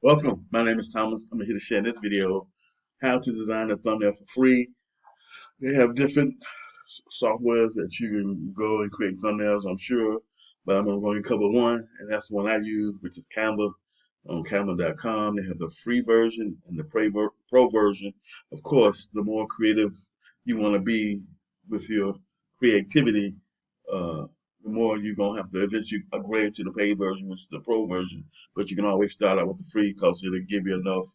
Welcome. My name is Thomas. I'm here to share in this video how to design a thumbnail for free. They have different softwares that you can go and create thumbnails, I'm sure, but I'm going to cover one, and that's the one I use, which is Canva on Canva.com. They have the free version and the pro version. Of course, the more creative you want to be with your creativity, the more you're going to have to eventually upgrade to the paid version, which is the pro version. But you can always start out with the free because it'll give you enough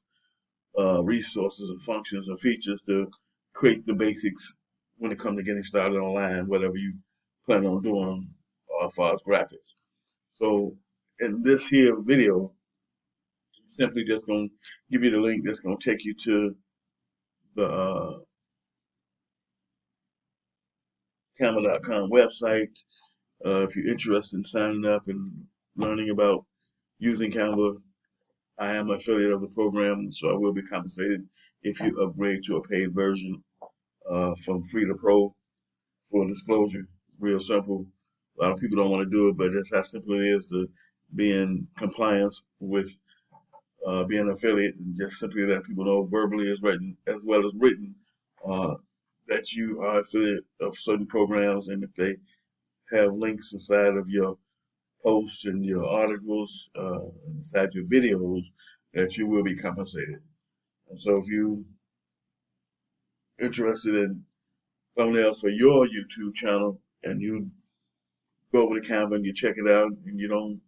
resources and functions and features to create the basics when it comes to getting started online, whatever you plan on doing as far as graphics. So in this here video, simply just going to give you the link that's going to take you to the Canva.com website. If you're interested in signing up and learning about using Canva, I am an affiliate of the program, so I will be compensated if you upgrade to a paid version from free to pro. Full disclosure, real simple. A lot of people don't want to do it, but that's how simple it is to be in compliance with being an affiliate, and just simply let people know verbally as written as well as written uh, that you are affiliate of certain programs, and if they have links inside of your posts and your articles, inside your videos, that you will be compensated. And so if you interested in thumbnails for your YouTube channel and you go over to Canva and you check it out and you don't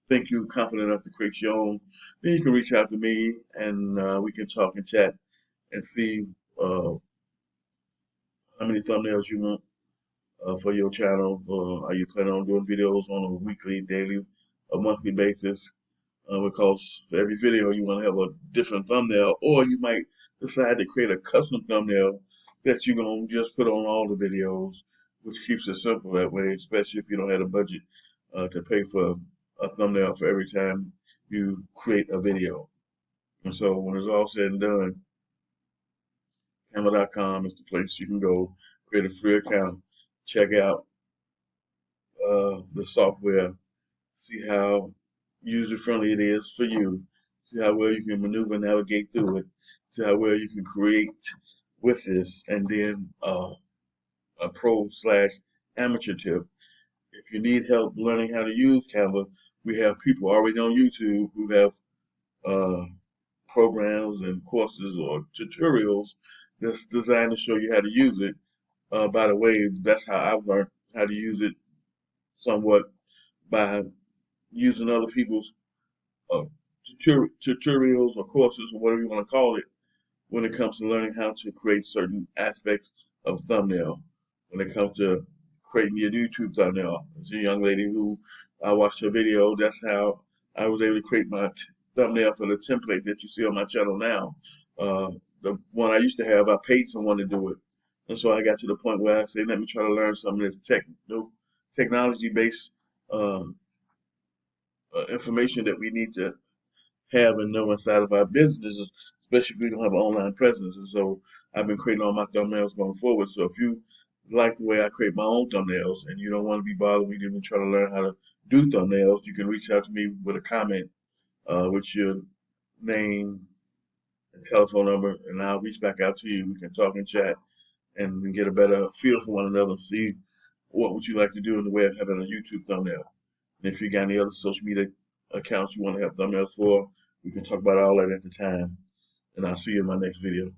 think you're confident enough to create your own, then you can reach out to me and we can talk and chat and see uh, how many thumbnails you want for your channel. Are you planning on doing videos on a weekly, daily, or monthly basis? Because for every video you want to have a different thumbnail, or you might decide to create a custom thumbnail that you're going to just put on all the videos, which keeps it simple that way, especially if you don't have a budget to pay for a thumbnail for every time you create a video. And so when it's all said and done, Canva.com is the place you can go, create a free account, check out the software, see how user friendly it is for you, see how well you can maneuver and navigate through it, see how well you can create with this, and then a pro slash amateur tip. If you need help learning how to use Canva, we have people already on YouTube who have uh, programs and courses or tutorials that's designed to show you how to use it. By the way, that's how I've learned how to use it somewhat, by using other people's uh, tutorials or courses or whatever you want to call it when it comes to learning how to create certain aspects of thumbnail. When it comes to creating your YouTube thumbnail, there's a young lady who I watched her video. That's how I was able to create my thumbnail for the template that you see on my channel now. Uh, the one I used to have, I paid someone to do it, and so I got to the point where I said, "Let me try to learn some of this technology-based information that we need to have and know inside of our businesses, especially if we don't have an online presence." And so I've been creating all my thumbnails going forward. So if you like the way I create my own thumbnails and you don't want to be bothered with even trying to learn how to do thumbnails, you can reach out to me with a comment with your name and telephone number, and I'll reach back out to you. We can talk and chat and get a better feel for one another. See what would you like to do in the way of having a YouTube thumbnail. And if you got any other social media accounts you want to have thumbnails for, we can talk about all that at the time. And I'll see you in my next video.